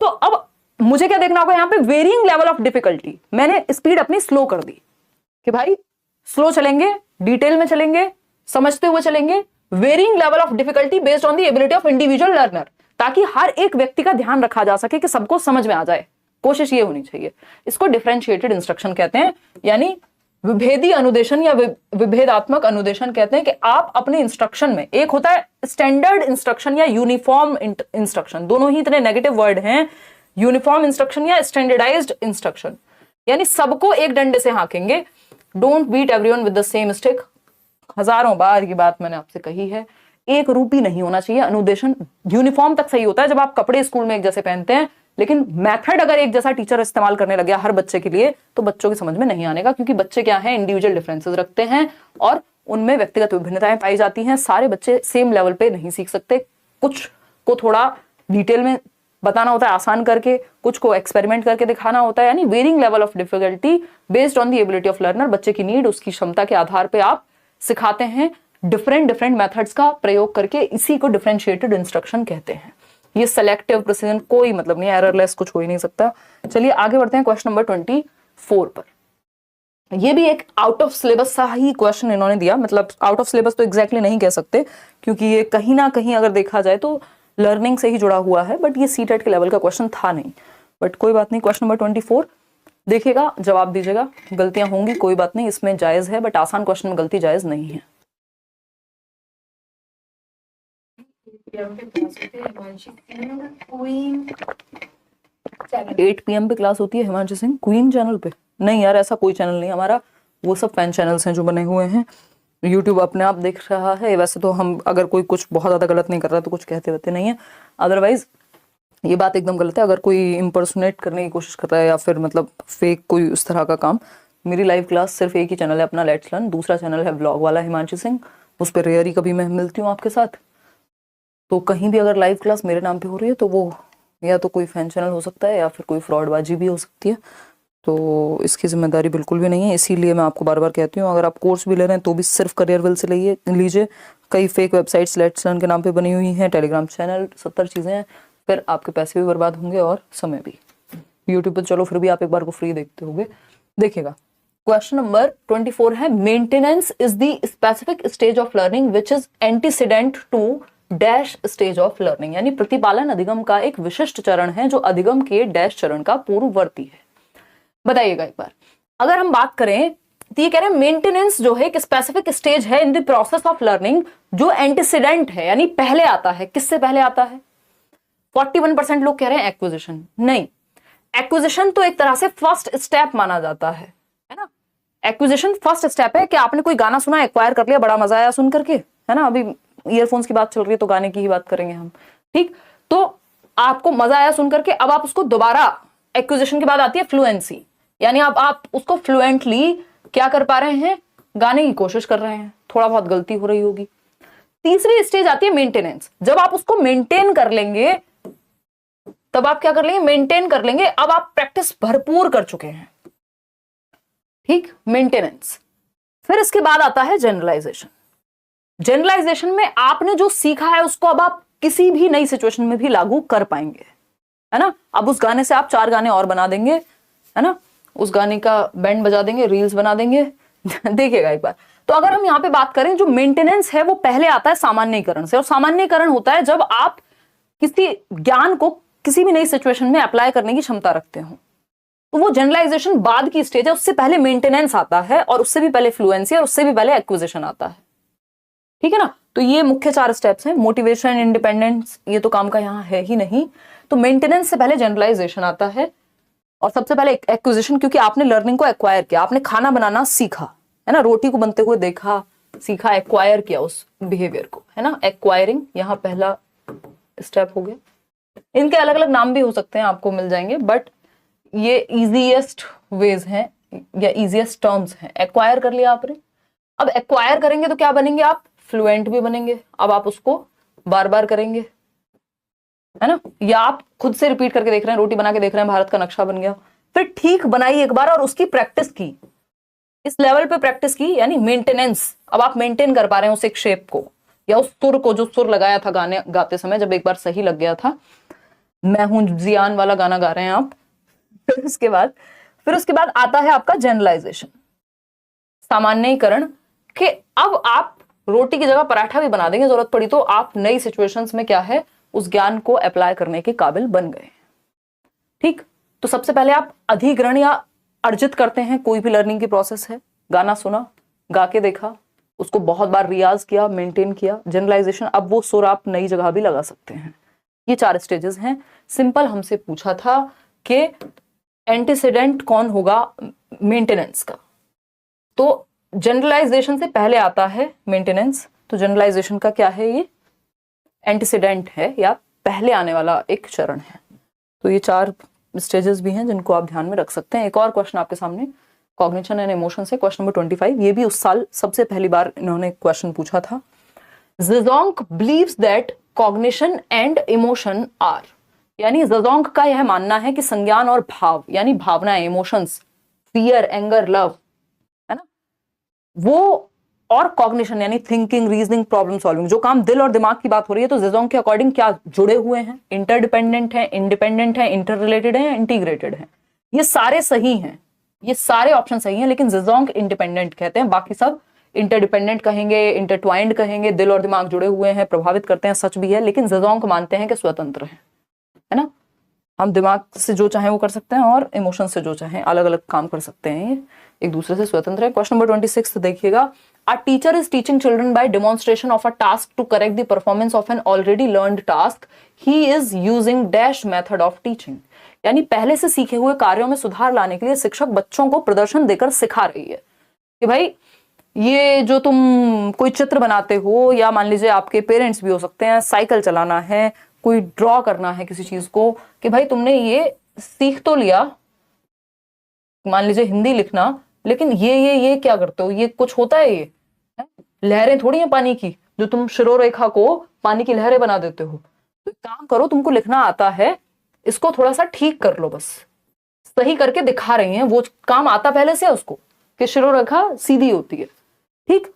तो अब मुझे क्या देखना होगा यहाँ पे, वेरिंग लेवल ऑफ डिफिकल्टी। मैंने स्पीड अपनी स्लो कर दी कि भाई स्लो चलेंगे, डिटेल में चलेंगे, समझते हुए चलेंगे, varying level of difficulty based on the ability of individual learner, ताकि हर एक व्यक्ति का ध्यान रखा जा सके कि सबको समझ में आ जाए, कोशिश ये होनी चाहिए। इसको डिफरेंशिएटेड इंस्ट्रक्शन कहते हैं, यानी विभेदी अनुदेशन या विभेदात्मक अनुदेशन कहते हैं कि आप अपने इंस्ट्रक्शन में, एक होता है स्टैंडर्ड इंस्ट्रक्शन या यूनिफॉर्म इंस्ट्रक्शन, दोनों ही इतने नेगेटिव वर्ड हैं, यूनिफॉर्म इंस्ट्रक्शन या स्टैंडर्डाइज्ड इंस्ट्रक्शन, यानी सबको एक डंडे से हाँकेंगे, don't beat everyone with the same stick. हजारों बार की बात मैंने आपसे कही है, एक रूपी नहीं होना चाहिए अनुदेशन। यूनिफॉर्म तक सही होता है जब आप कपड़े स्कूल में एक जैसे पहनते हैं, लेकिन मेथड अगर एक जैसा टीचर इस्तेमाल करने लग गया हर बच्चे के लिए तो बच्चों की समझ में नहीं आने का, क्योंकि बच्चे क्या हैं, इंडिविजुअल डिफरेंसेस रखते हैं और उनमें व्यक्तिगत विभिन्नताएं पाई जाती हैं। सारे बच्चे सेम लेवल पे नहीं सीख सकते, कुछ को थोड़ा डिटेल में बताना होता है आसान करके, कुछ को एक्सपेरिमेंट करके दिखाना होता है, यानी varying level of difficulty based on the ability of learner. बच्चे की नीड, उसकी क्षमता के आधार पर आप सिखाते हैं डिफरेंट मेथड्स का प्रयोग करके, इसी को डिफरेंशिएटेड इंस्ट्रक्शन कहते हैं। ये सेलेक्टिव प्रिसीजन कोई मतलब नहीं, एररलेस कुछ हो ही नहीं सकता। चलिए आगे बढ़ते हैं क्वेश्चन नंबर 24 पर। ये भी एक आउट ऑफ सिलेबस सा ही क्वेश्चन इन्होंने दिया, मतलब आउट ऑफ सिलेबस तो एग्जैक्टली नहीं कह सकते क्योंकि ये कहीं ना कहीं अगर देखा जाए तो लर्निंग से ही जुड़ा हुआ है, बट ये सीटेट के लेवल का क्वेश्चन था नहीं, बट कोई बात नहीं। क्वेश्चन नंबर 24 देखिएगा, जवाब दीजिएगा, गलतियां होंगी कोई बात नहीं, इसमें जायज है, बट आसान क्वेश्चन में गलती जायज नहीं है। 8 PM पे क्लास होती है हिमांशु सिंह क्वीन चैनल पे? नहीं यार, ऐसा कोई चैनल नहीं हमारा, वो सब फैन चैनल्स हैं जो बने हुए हैं। यूट्यूब अपने आप देख रहा है, वैसे तो हम अगर कोई कुछ बहुत ज्यादा गलत नहीं कर रहा तो कुछ कहते रहते नहीं है, अदरवाइज ये बात एकदम गलत है। अगर कोई इम्पर्सोनेट करने की कोशिश कर रहा है या फिर मतलब फेक कोई उस तरह का काम, मेरी लाइव क्लास सिर्फ एक ही चैनल है अपना, लेट्स लर्न, दूसरा चैनल है व्लॉग वाला हिमांशु सिंह, उस पर रेयर ही कभी मैं मिलती हूँ आपके साथ। तो कहीं भी अगर लाइव क्लास मेरे नाम पे हो रही है तो वो या तो कोई फैन चैनल हो सकता है या फिर कोई फ्रॉडबाजी भी हो सकती है, तो इसकी जिम्मेदारी बिल्कुल भी नहीं है। इसीलिए मैं आपको बार बार कहती हूँ, अगर आप कोर्स भी ले रहे हैं तो भी सिर्फ करियरविल से लीजिए। कई फेक वेबसाइट्स लेट्स लर्न के नाम पे बनी हुई हैं, टेलीग्राम चैनल, 70 चीज़ें हैं, फिर आपके पैसे भी बर्बाद होंगे और समय भी। यूट्यूब पर चलो फिर भी आप एक बार को फ्री देखते होंगे। देखिएगा क्वेश्चन नंबर 24 है, maintenance is the specific stage of learning which is antecedent to dash stage of learning, यानी प्रतिपालन अधिगम का एक विशिष्ट चरण है जो अधिगम के डैश चरण का पूर्ववर्ती है। बताइएगा एक बार, अगर हम बात करें तो ये कह रहे हैं मेंटेनेंस जो है एक स्पेसिफिक स्टेज है in the process of learning जो एंटीसीडेंट है, यानी पहले आता है। किससे पहले आता है? 41% लोग कह रहे हैं एक्विजिशन। नहीं, एक्विजिशन तो एक तरह से फर्स्ट स्टेप माना जाता है ना। एक्विजिशन फर्स्ट स्टेप है कि आपने कोई गाना सुना, एक्वायर कर लिया, बड़ा मजा आया सुन करके, है ना। अभी ईयरफोन्स की बात चल रही है तो गाने की ही बात करेंगे हम, ठीक। तो आपको मजा आया सुन करके, अब आप उसको दोबारा, एक्विजिशन के बाद आती है फ्लुएंसी, यानी अब आप उसको फ्लुएंटली क्या कर पा रहे हैं, गाने की कोशिश कर रहे हैं, थोड़ा बहुत गलती हो रही होगी। तीसरी स्टेज आती है मेंटेनेंस, जब आप उसको मेंटेन कर लेंगे तब आप क्या कर लेंगे, मेंटेन कर लेंगे, अब आप प्रैक्टिस भरपूर कर चुके हैं, ठीक, मेंटेनेंस। फिर इसके बाद आता है जनरलाइजेशन। जनरलाइजेशन में आपने जो सीखा है उसको अब आप किसी भी नई सिचुएशन में भी लागू कर पाएंगे, है ना। अब उस गाने से आप 4 गाने और बना देंगे, है ना, उस गाने का बैंड बजा देंगे, रील्स बना देंगे। देखिएगा एक बार, तो अगर हम यहां पे बात करें, जो मेंटेनेंस है वो पहले आता है सामान्यीकरण से, और सामान्यीकरण होता है जब आप किसी ज्ञान को किसी भी नई सिचुएशन में अप्लाई करने की क्षमता रखते हो। तो वो जनरलाइजेशन बाद की स्टेज है, उससे पहले मेंटेनेंस आता है, और उससे भी पहले फ्लुएंसी, और उससे भी पहले एक्विजिशन आता है। ठीक है ना। तो ये मुख्य 4 स्टेप्स हैं। मोटिवेशन, इंडिपेंडेंस, ये तो काम का यहाँ है ही नहीं। तो मेंटेनेंस से पहले जनरलाइजेशन आता है, और सबसे पहले एक्विजिशन, क्योंकि आपने लर्निंग को एक्वायर किया, आपने खाना बनाना सीखा, है ना, रोटी को बनते हुए देखा, सीखा, एक्वायर किया उस बिहेवियर को, है ना, एक्वायरिंग यहाँ पहला स्टेप हो गया। इनके अलग अलग नाम भी हो सकते हैं, आपको मिल जाएंगे, बट ये इजीएस्ट वेज हैं या इजीएस्ट टर्म्स हैं। एक्वायर कर लिया आपने, अब एक्वायर करेंगे तो क्या बनेंगे आप, फ्लुएंट भी बनेंगे। अब आप उसको बार बार करेंगे, है ना, या आप खुद से रिपीट करके देख रहे हैं, रोटी बना के देख रहे हैं, भारत का नक्शा बन गया, फिर ठीक बनाई एक बार और उसकी प्रैक्टिस की, इस लेवल पे प्रैक्टिस की, यानी मेंटेनेंस। अब आप मेंटेन कर पा रहे हैं उस एक शेप को या उस सुर को, जो सुर लगाया था गाने गाते समय, जब एक बार सही लग गया था, मैं हूं जियान वाला गाना गा रहे हैं आप। फिर उसके बाद आता है आपका जनरलाइजेशन, सामान्यीकरण, कि अब आप रोटी की जगह पराठा भी बना देंगे जरूरत पड़ी तो, आप नई सिचुएशंस में क्या है, उस ज्ञान को अप्लाई करने के काबिल बन गए। ठीक। तो सबसे पहले आप अधिग्रहण या अर्जित करते हैं, कोई भी लर्निंग की प्रोसेस है, गाना सुना, गा के देखा, उसको बहुत बार रियाज किया, मेंटेन किया, जनरलाइजेशन, अब वो सुर आप नई जगह भी लगा सकते हैं। ये 4 स्टेजेस हैं। सिंपल हमसे पूछा था कि एंटीसीडेंट कौन होगा मेंटेनेंस का, तो जनरलाइजेशन से पहले आता है मेंटेनेंस। तो जनरलाइजेशन का क्या है, ये एंटीसीडेंट है या पहले आने वाला एक चरण है। तो ये 4 स्टेजेस भी हैं जिनको आप ध्यान में रख सकते हैं। एक और क्वेश्चन आपके सामने, कॉग्निशन एंड इमोशन से, क्वेश्चन नंबर 25। ये भी उस साल सबसे पहली बार इन्होंने क्वेश्चन पूछा था। Zajonc believes that cognition and emotion are, यानी ज़ेज़ोंग का यह मानना है कि संज्ञान और भाव, यानी भावनाएं, इमोशंस, फियर, एंगर, लव, है ना, वो, और कॉग्निशन यानी थिंकिंग, रीजनिंग, प्रॉब्लम सॉल्विंग, जो काम दिल और दिमाग की बात हो रही है, तो ज़ेज़ोंग के अकॉर्डिंग क्या जुड़े हुए हैं, इंटरडिपेंडेंट है, इंडिपेंडेंट है, इंटर रिलेटेड है, इंटीग्रेटेड है। ये सारे सही हैं, ये सारे ऑप्शन सही हैं, लेकिन ज़ेज़ोंग इंडिपेंडेंट कहते हैं, बाकी सब इंटरडिपेंडेंट कहेंगे, इंटरट्वाइंड कहेंगे, दिल और दिमाग जुड़े हुए हैं, प्रभावित करते हैं, सच भी है, लेकिन ज़ेज़ोंग मानते हैं कि स्वतंत्र है ना, हम दिमाग से जो चाहें वो कर सकते हैं और इमोशन से जो चाहें अलग अलग काम कर सकते हैं, ये एक दूसरे से स्वतंत्र है। क्वेश्चन नंबर 26 देखिएगा। A teacher is teaching children by demonstration of a task to correct the performance of an already learned task. He is using dash method of teaching. यानी पहले से सीखे हुए कार्यों में सुधार लाने के लिए शिक्षक बच्चों को प्रदर्शन देकर सिखा रही है कि भाई, ये जो तुम कोई चित्र बनाते हो, या मान लीजिए आपके पेरेंट्स भी हो सकते हैं, साइकिल चलाना है, कोई ड्रॉ करना है किसी चीज को, कि भाई तुमने ये सीख तो लिया, मान लीजिए हिंदी लिखना, लेकिन ये क्या करते हो, ये कुछ होता है, ये लहरें थोड़ी हैं पानी की, जो तुम शिरोरेखा को पानी की लहरें बना देते हो। तो काम करो, तुमको लिखना आता है, इसको थोड़ा सा ठीक कर लो, बस सही करके दिखा रही हैं, वो काम आता पहले से उसको, कि शिरोरेखा सीधी होती है। ठीक।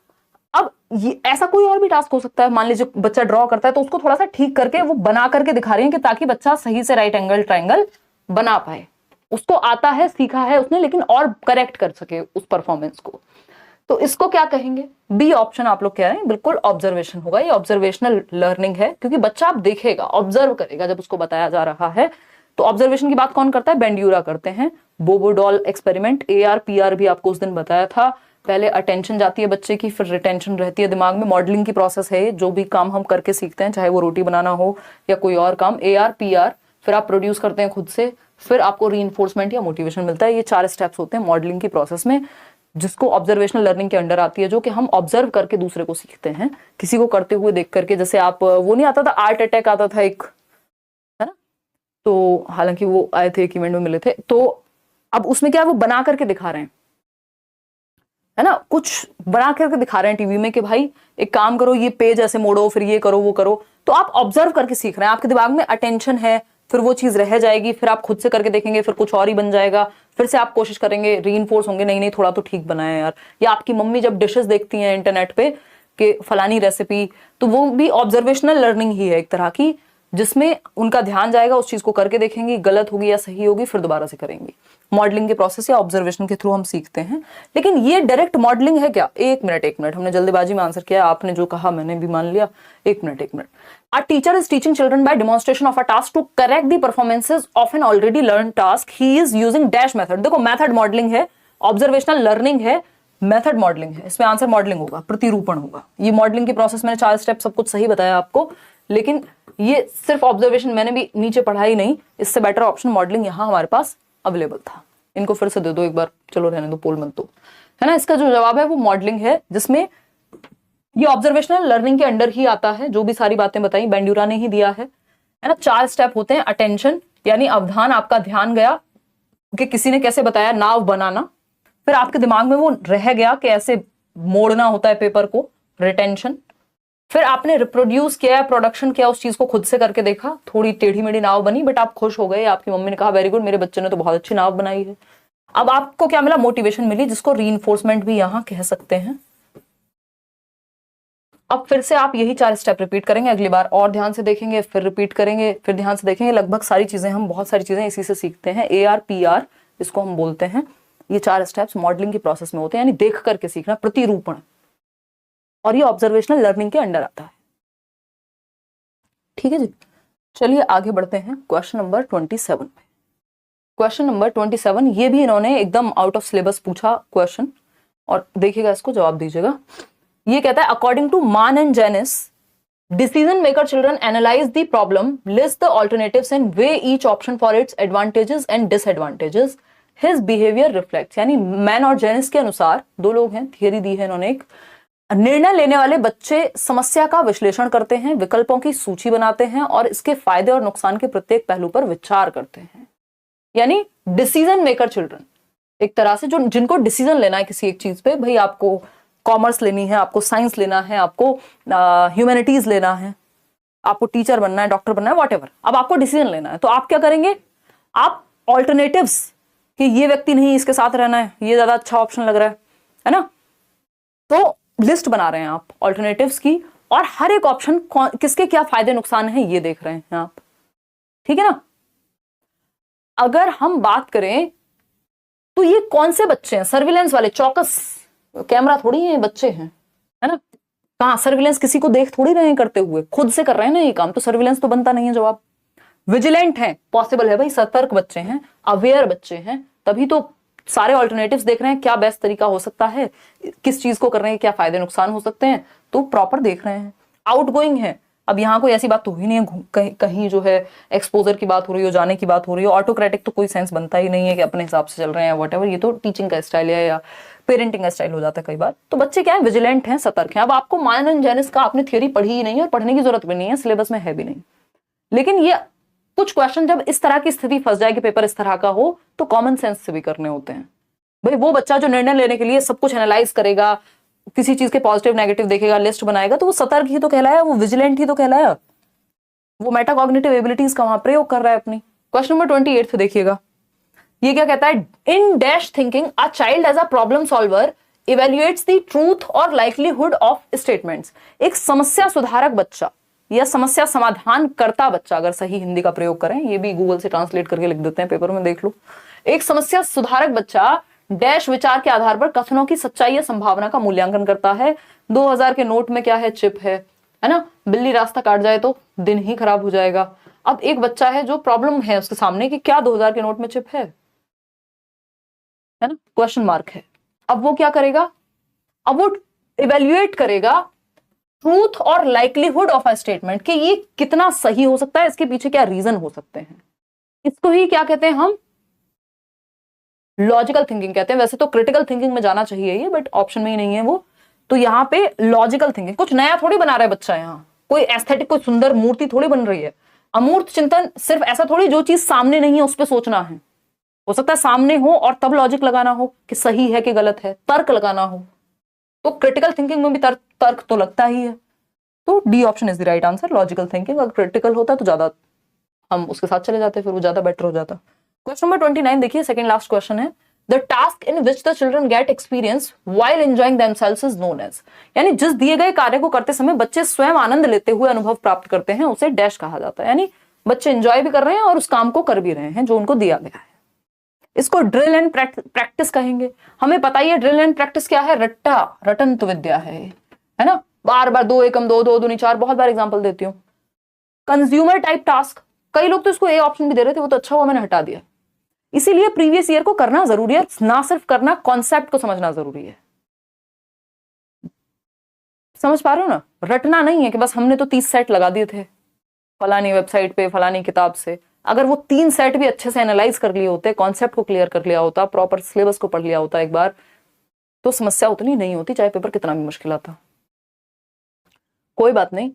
अब ये ऐसा कोई और भी टास्क हो सकता है, मान लीजिए बच्चा ड्रॉ करता है, तो उसको थोड़ा सा ठीक करके वो बना करके दिखा रही है, कि ताकि बच्चा सही से राइट एंगल ट्रायंगल बना पाए, उसको आता है, सीखा है उसने, लेकिन और करेक्ट कर सके उस परफॉर्मेंस को। तो इसको क्या कहेंगे, बी ऑप्शन आप लोग कह रहे हैं, बिल्कुल ऑब्जर्वेशन होगा, ये ऑब्जर्वेशनल लर्निंग है, क्योंकि बच्चा आप देखेगा, ऑब्जर्व करेगा जब उसको बताया जा रहा है। तो ऑब्जर्वेशन की बात कौन करता है, बेंड्यूरा करते हैं। बोबोडॉल एक्सपेरिमेंट, AR PR भी आपको उस दिन बताया था। पहले अटेंशन जाती है बच्चे की, फिर रिटेंशन रहती है दिमाग में, मॉडलिंग की प्रोसेस है, जो भी काम हम करके सीखते हैं, चाहे वो रोटी बनाना हो या कोई और काम, AR PR, फिर आप प्रोड्यूस करते हैं खुद से, फिर आपको रीइंफोर्समेंट या मोटिवेशन मिलता है। ये 4 स्टेप्स होते हैं मॉडलिंग की प्रोसेस में, जिसको ऑब्जर्वेशनल लर्निंग के अंडर आती है, जो कि हम ऑब्जर्व करके दूसरे को सीखते हैं, किसी को करते हुए देख करके। जैसे आप, वो नहीं आता था आर्ट अटैक आता था एक, है ना, तो हालांकि वो आए थे, एक इवेंट में मिले थे, तो अब उसमें क्या है, वो बना करके दिखा रहे हैं, है ना, कुछ बना करके दिखा रहे हैं टीवी में, कि भाई एक काम करो, ये पेज ऐसे मोड़ो, फिर ये करो वो करो। तो आप ऑब्जर्व करके सीख रहे हैं, आपके दिमाग में अटेंशन है, फिर वो चीज रह जाएगी, फिर आप खुद से करके देखेंगे, फिर कुछ और ही बन जाएगा, फिर से आप कोशिश करेंगे, रीइंफोर्स होंगे, नहीं थोड़ा तो ठीक बनाया यार। या आपकी मम्मी जब डिशेस देखती हैं इंटरनेट पे कि फलानी रेसिपी, तो वो भी ऑब्जर्वेशनल लर्निंग ही है एक तरह की, जिसमें उनका ध्यान जाएगा, उस चीज को करके देखेंगी, गलत होगी या सही होगी, फिर दोबारा से करेंगी। मॉडलिंग के प्रोसेस या ऑब्जर्वेशन के थ्रू हम सीखते हैं। लेकिन ये डायरेक्ट मॉडलिंग है क्या? एक मिनट, हमने जल्दबाजी में आंसर किया, आपने जो कहा मैंने भी मान लिया। एक minute. A teacher is teaching children by demonstration of a task to correct the performances of an already learned task. He is using dash method. देखो मेथड मॉडलिंग है, ऑब्जर्वेशनल लर्निंग है, मेथड मॉडलिंग है। इसमें answer modelling होगा, प्रतिरूपण होगा। ये modelling के प्रोसेस मैंने 4 स्टेप सब कुछ सही बताया आपको, लेकिन ये सिर्फ ऑब्जर्वेशन मैंने भी नीचे पढ़ा ही नहीं, इससे बेटर ऑप्शन मॉडलिंग यहाँ हमारे पास अवेलेबल था। इनको फिर से दे दो एक बार, चलो रहने दो, पोल मत दो, है ना। इसका जो जवाब है वो मॉडलिंग है, जिसमें ये ऑब्जर्वेशनल लर्निंग के अंडर ही आता है। जो भी सारी बातें बताई बेंड्यूरा ने ही दिया है ना। 4 स्टेप होते हैं। अटेंशन यानी अवधान, आपका ध्यान गया कि किसी ने कैसे बताया नाव बनाना, फिर आपके दिमाग में वो रह गया कि ऐसे मोड़ना होता है पेपर को, रिटेंशन। फिर आपने रिप्रोड्यूस किया, प्रोडक्शन किया, उस चीज को खुद से करके देखा, थोड़ी टेढ़ी मेढ़ी नाव बनी बट आप खुश हो गए, आपकी मम्मी ने कहा वेरी गुड, मेरे बच्चे ने तो बहुत अच्छी नाव बनाई है। अब आपको क्या मिला? मोटिवेशन मिली, जिसको रीइंफोर्समेंट भी यहां कह सकते हैं। अब फिर से आप यही 4 स्टेप रिपीट करेंगे, अगली बार और ध्यान से देखेंगे, फिर रिपीट करेंगे, फिर ध्यान से देखेंगे। लगभग सारी चीजें, हम बहुत सारी चीजें इसी से सीखते हैं। ARPR इसको हम बोलते हैं। ये 4 स्टेप्स मॉडलिंग के प्रोसेस में होते हैं, यानी देख करके सीखना, प्रतिरूपण, और ये ऑब्जर्वेशनल लर्निंग के अंडर आता है। ठीक है जी, चलिए आगे बढ़ते हैं क्वेश्चन नंबर 27 पे। क्वेश्चन नंबर 27, ये भी इन्होंने एकदम आउट ऑफ सिलेबस पूछा क्वेश्चन, और देखिएगा इसको, जवाब दीजिएगा। ये कहता है according to Mann and Janis, decision maker children analyse the problem, list the alternatives and weigh each option for its advantages and disadvantages, his behaviour reflects. यानी मैन और जेनिस के अनुसार, 2 लोग हैं, थियरी दी है इन्होंने एक। निर्णय लेने वाले बच्चे समस्या का विश्लेषण करते हैं, विकल्पों की सूची बनाते हैं और इसके फायदे और नुकसान के प्रत्येक पहलू पर विचार करते हैं। यानी डिसीजन मेकर चिल्ड्रन एक तरह से, जो जिनको डिसीजन लेना है किसी एक चीज पे, भाई आपको कॉमर्स लेनी है, आपको साइंस लेना है, आपको ह्यूमैनिटीज लेना है, आपको टीचर बनना है, डॉक्टर बनना है, व्हाटएवर, अब आपको डिसीजन लेना है, तो आप क्या करेंगे? आप ऑल्टरनेटिव्स, कि ये व्यक्ति नहीं, इसके साथ रहना है, ये ज्यादा अच्छा ऑप्शन लग रहा है ना, तो लिस्ट बना रहे हैं आप ऑल्टरनेटिव्स की, और हर एक ऑप्शन किसके क्या फायदे नुकसान है ये देख रहे हैं आप। ठीक है ना। अगर हम बात करें तो ये कौन से बच्चे हैं? सर्विलेंस वाले, चौकस, कैमरा थोड़ी है, बच्चे हैं, है ना। कहां सर्विलेंस, किसी को देख थोड़ी रहे हैं करते हुए, खुद से कर रहे हैं ना ये काम, तो सर्विलेंस तो बनता नहीं है जवाब। विजिलेंट है, पॉसिबल है भाई, सतर्क बच्चे हैं, अवेयर बच्चे हैं, तभी तो सारे ऑल्टरनेटिव्स देख रहे हैं, क्या बेस्ट तरीका हो सकता है, किस चीज को कर रहे हैं, क्या फायदे नुकसान हो सकते हैं, तो प्रॉपर देख रहे हैं। आउटगोइंग है, अब यहाँ कोई ऐसी बात तो हुई नहीं है कहीं जो है एक्सपोजर की बात हो रही हो, जाने की बात हो रही हो। ऑटोक्रेटिक तो कोई सेंस बनता ही नहीं है कि अपने हिसाब से चल रहे हैं, व्हाटएवर, ये तो टीचिंग का स्टाइल है या पेरेंटिंग का स्टाइल हो जाता है कई बार। तो बच्चे क्या है, विजिलेंट हैं, सतर्क हैं। अब आपको मान एंड जेनिस का आपने थ्योरी पढ़ी ही नहीं है और पढ़ने की जरूरत भी नहीं है, सिलेबस में है भी नहीं, लेकिन ये कुछ क्वेश्चन जब इस तरह की स्थिति फंस जाएगी, पेपर इस तरह का हो, तो कॉमन सेंस से भी करने होते हैं। भाई वो बच्चा जो निर्णय लेने के लिए सब कुछ एनालाइज करेगा, किसी चीज के पॉजिटिव नेगेटिव देखेगा, लिस्ट बनाएगा, तो वो सतर्क ही तो कहलाया, वो विजिलेंट ही तो कहलाया, वो मेटाकॉग्निटिव एबिलिटीज का वहां प्रयोग कर रहा है अपनी। क्वेश्चन नंबर 28 देखिएगा, ये क्या कहता है? In dash thinking a child as a problem solver evaluates the truth और लाइकलीहुड ऑफ स्टेटमेंट्स। एक समस्या सुधारक बच्चा या समस्या समाधान करता बच्चा, अगर सही हिंदी का प्रयोग करें, ये भी गूगल से ट्रांसलेट करके लिख देते हैं, पेपर में देख लो। एक समस्या सुधारक बच्चा डैश विचार के आधार पर कथनों की सच्चाई या संभावना का मूल्यांकन करता है। 2000 के नोट में क्या है? चिप है ना। बिल्ली रास्ता काट जाए तो दिन ही खराब हो जाएगा। अब एक बच्चा है जो प्रॉब्लम है उसके सामने कि क्या 2000 के नोट में चिप है ना, क्वेश्चन मार्क है। अब वो क्या करेगा? अब वो इवेल्युएट करेगा ट्रूथ और लाइकलीहुड ऑफ अ स्टेटमेंट, कि ये कितना सही हो सकता है, इसके पीछे क्या रीजन हो सकते हैं। इसको ही क्या कहते हैं हम? लॉजिकल थिंकिंग कहते हैं। वैसे तो क्रिटिकल थिंकिंग में जाना चाहिए ये, बट ऑप्शन में ही नहीं है वो, तो यहाँ पे लॉजिकल थिंकिंग। कुछ नया थोड़ी बना रहा है बच्चा, यहाँ कोई एस्थेटिक, कोई सुंदर मूर्ति थोड़ी बन रही है। अमूर्त चिंतन सिर्फ ऐसा थोड़ी जो चीज सामने नहीं है उस पर सोचना है। हो सकता है सामने हो और तब लॉजिक लगाना हो कि सही है कि गलत है, तर्क लगाना हो। तो क्रिटिकल थिंकिंग में भी तर्क तो लगता ही है। तो D option is the right answer, logical thinking. अगर क्रिटिकल होता तो ज्यादा हम उसके साथ चले जाते, फिर वो ज्यादा बेटर हो जाता। क्वेश्चन नंबर 29 देखिए, सेकंड लास्ट क्वेश्चन है। The task in which the children get experience while enjoying themselves is known as, यानी जिस दिए गए कार्य को करते समय बच्चे स्वयं आनंद लेते हुए अनुभव प्राप्त करते हैं उसे डैश कहा जाता है, यानी बच्चे एंजॉय भी कर रहे हैं और उस काम को कर भी रहे हैं जो उनको दिया गया है। इसको ड्रिल एंड प्रैक्टिस कहेंगे। हमें पता ही है ड्रिल एंड प्रैक्टिस क्या है, रट्टा रटंत विद्या है ना, बार बार 2 एकम 2 2 दूनी 4, बहुत बार एग्जांपल देती हूँ। कंज्यूमर टाइप टास्क, कई लोग तो इसको ए ऑप्शन भी दे रहे थे, वो तो अच्छा हुआ मैंने हटा दिया। इसीलिए प्रीवियस ईयर को करना जरूरी है, ना सिर्फ करना, कॉन्सेप्ट को समझना जरूरी है। समझ पा रहे हो ना, रटना नहीं है कि बस हमने तो 30 सेट लगा दिए थे फलानी वेबसाइट पे फलानी किताब से। अगर वो 3 सेट भी अच्छे से एनालाइज कर लिए होते, कॉन्सेप्ट को क्लियर कर लिया होता, प्रॉपर सिलेबस को पढ़ लिया होता एक बार, तो समस्या उतनी नहीं होती, चाहे पेपर कितना भी मुश्किल आता। कोई बात नहीं,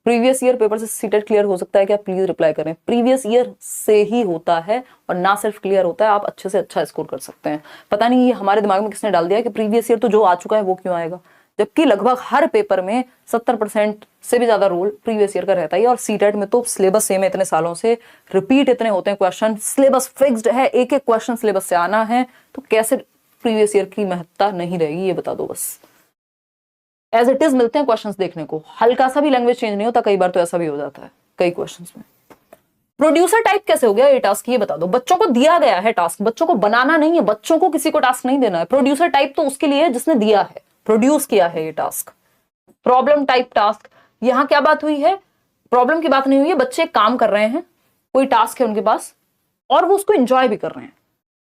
प्रीवियस ईयर पेपर से सीटेट क्लियर हो सकता है क्या, प्लीज रिप्लाई करें। प्रीवियस ईयर से ही होता है, और ना सिर्फ क्लियर होता है, आप अच्छे से अच्छा स्कोर कर सकते हैं। पता नहीं ये हमारे दिमाग में किसने डाल दिया कि प्रीवियस ईयर तो जो आ चुका है वो क्यों आएगा, जबकि लगभग हर पेपर में 70% से भी ज्यादा रोल प्रीवियस ईयर का रहता है। और सीटेट में तो सिलेबस सेम है इतने सालों से, रिपीट इतने होते हैं क्वेश्चन, सिलेबस फिक्स्ड है, एक एक क्वेश्चन सिलेबस से आना है, तो कैसे प्रीवियस ईयर की महत्ता नहीं रहेगी, ये बता दो बस। एज इट इज मिलते हैं क्वेश्चंस देखने को, हल्का सा भी लैंग्वेज चेंज नहीं होता, कई बार तो ऐसा भी हो जाता है कई क्वेश्चंस में। प्रोड्यूसर टाइप कैसे हो गया ये टास्क, ये बता दो। बच्चों को दिया गया है टास्क, बच्चों को बनाना नहीं है, बच्चों को किसी को टास्क नहीं देना है। प्रोड्यूसर टाइप तो उसके लिए है जिसने दिया है, प्रोड्यूस किया है ये टास्क। प्रॉब्लम टाइप टास्क, यहां क्या बात हुई है, प्रॉब्लम की बात नहीं हुई है, बच्चे काम कर रहे हैं, कोई टास्क है उनके पास और वो उसको एंजॉय भी कर रहे हैं।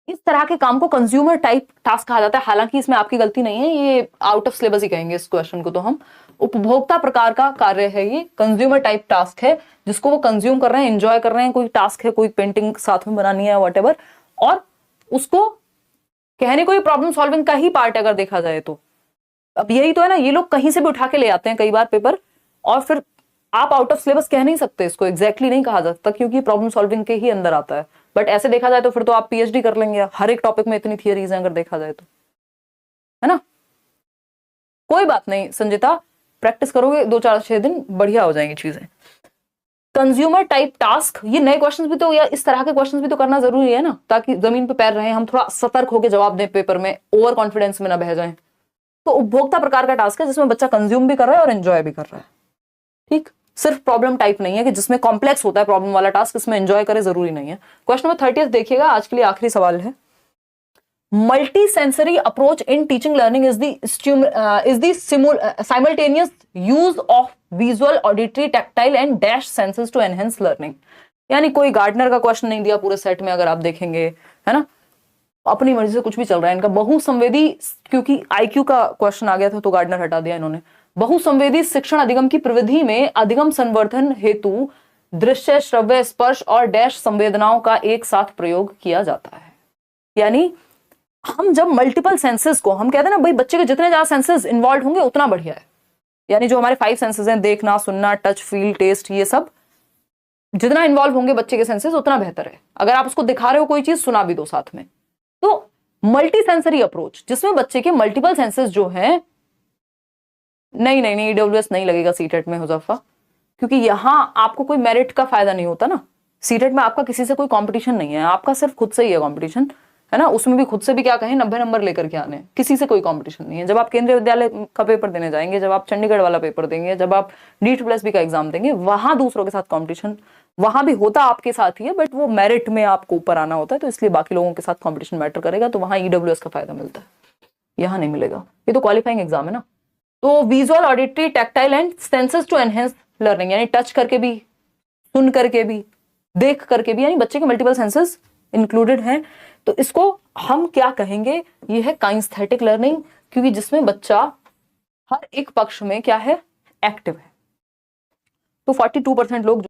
इस तरह के काम को कंज्यूमर टाइप टास्क कहा जाता है। हालांकि इसमें आपकी गलती नहीं है, ये आउट ऑफ सिलेबस ही कहेंगे इस क्वेश्चन को तो हम। उपभोक्ता प्रकार का कार्य है ये, कंज्यूमर टाइप टास्क है, जिसको वो कंज्यूम कर रहे हैं, एंजॉय कर रहे हैं। कोई टास्क है, कोई पेंटिंग साथ में बनानी है व्हाटएवर, और उसको कहने को प्रॉब्लम सॉल्विंग का ही पार्ट अगर देखा जाए तो। अब यही तो है ना, ये लोग कहीं से भी उठा के ले आते हैं कई बार पेपर, और फिर आप आउट ऑफ सिलेबस कह नहीं सकते इसको, एग्जैक्टली नहीं कहा जा सकता, क्योंकि प्रॉब्लम सॉल्विंग के ही अंदर आता है। बट ऐसे देखा जाए तो फिर तो आप पीएचडी कर लेंगे, हर एक टॉपिक में इतनी थियरीज हैं अगर देखा जाए तो, है ना। कोई बात नहीं संजिता, प्रैक्टिस करोगे 2-4-6 दिन, बढ़िया हो जाएंगी चीजें। कंज्यूमर टाइप टास्क, ये नए क्वेश्चंस भी तो, या इस तरह के क्वेश्चंस भी तो करना जरूरी है ना, ताकि जमीन पे पैर रहे, हम थोड़ा सतर्क होकर जवाब दें पेपर में, ओवर कॉन्फिडेंस में ना बह जाएं। तो उपभोक्ता प्रकार का टास्क है जिसमें बच्चा कंज्यूम भी कर रहा है और एंजॉय भी कर रहा है। ठीक, सिर्फ प्रॉब्लम टाइप नहीं है कि जिसमें कॉम्प्लेक्स होता है प्रॉब्लम वाला टास्क, इसमें एंजॉय करे जरूरी नहीं है। क्वेश्चन नंबर 30 देखिएगा, आज के लिए आखिरी सवाल है। Multi sensory approach in teaching learning is the simultaneous use of visual, auditory, tactile and dash senses to enhance learning. यानी कोई गार्डनर का क्वेश्चन नहीं दिया पूरे सेट में, अगर आप देखेंगे, है ना, अपनी मर्जी से कुछ भी चल रहा है इनका। बहुसंवेदी, क्योंकि आईक्यू का क्वेश्चन आ गया था तो गार्डनर हटा दिया इन्होंने। बहुसंवेदी शिक्षण अधिगम की प्रविधि में अधिगम संवर्धन हेतु दृश्य, श्रव्य, स्पर्श और डैश संवेदनाओं का एक साथ प्रयोग किया जाता है। यानी हम जब मल्टीपल सेंसेस को, हम कहते हैं ना भाई, बच्चे के जितने ज्यादा सेंसेस इन्वॉल्व होंगे उतना बढ़िया है। यानी जो हमारे 5 सेंसेस हैं, देखना, सुनना, टच, फील, टेस्ट, ये सब जितना इन्वॉल्व होंगे बच्चे के सेंसेस उतना बेहतर है। अगर आप उसको दिखा रहे हो कोई चीज, सुना भी दो साथ में। तो मल्टी सेंसरी अप्रोच जिसमें बच्चे के मल्टीपल सेंसेस जो हैं, नहीं ईडब्ल्यूएस नहीं लगेगा सीटेट में हुजैफा, क्योंकि यहां आपको कोई मेरिट का फायदा नहीं होता ना। सीटेट में आपका किसी से कोई कंपटीशन नहीं है, आपका सिर्फ खुद से ही है कंपटीशन, है ना। उसमें भी खुद से भी क्या कहें, 90 नंबर लेकर के आने, किसी से कोई कंपटीशन नहीं है। जब आप केंद्रीय विद्यालय का पेपर देने जाएंगे, जब आप चंडीगढ़ वाला पेपर देंगे, जब आप NEET+B का एग्जाम देंगे, वहां दूसरों के साथ कंपटीशन वहां भी होता आपके साथ ही है, बट वो मेरिट में आपको ऊपर आना होता है, तो इसलिए बाकी लोगों के साथ कंपटीशन मैटर करेगा, तो वहां ईडब्ल्यूएस का फायदा मिलता है, यहाँ नहीं मिलेगा। ये तो क्वालिफाइंग एग्जाम है ना। तो visual, auditory, tactile and senses to enhance learning, यानी टच करके भी, सुन करके भी, देख करके भी, यानी बच्चे के मल्टीपल सेंसेस इंक्लूडेड हैं। तो इसको हम क्या कहेंगे, ये है काइंस्थेटिक लर्निंग, क्योंकि जिसमें बच्चा हर एक पक्ष में क्या है, एक्टिव है। तो 42% लोग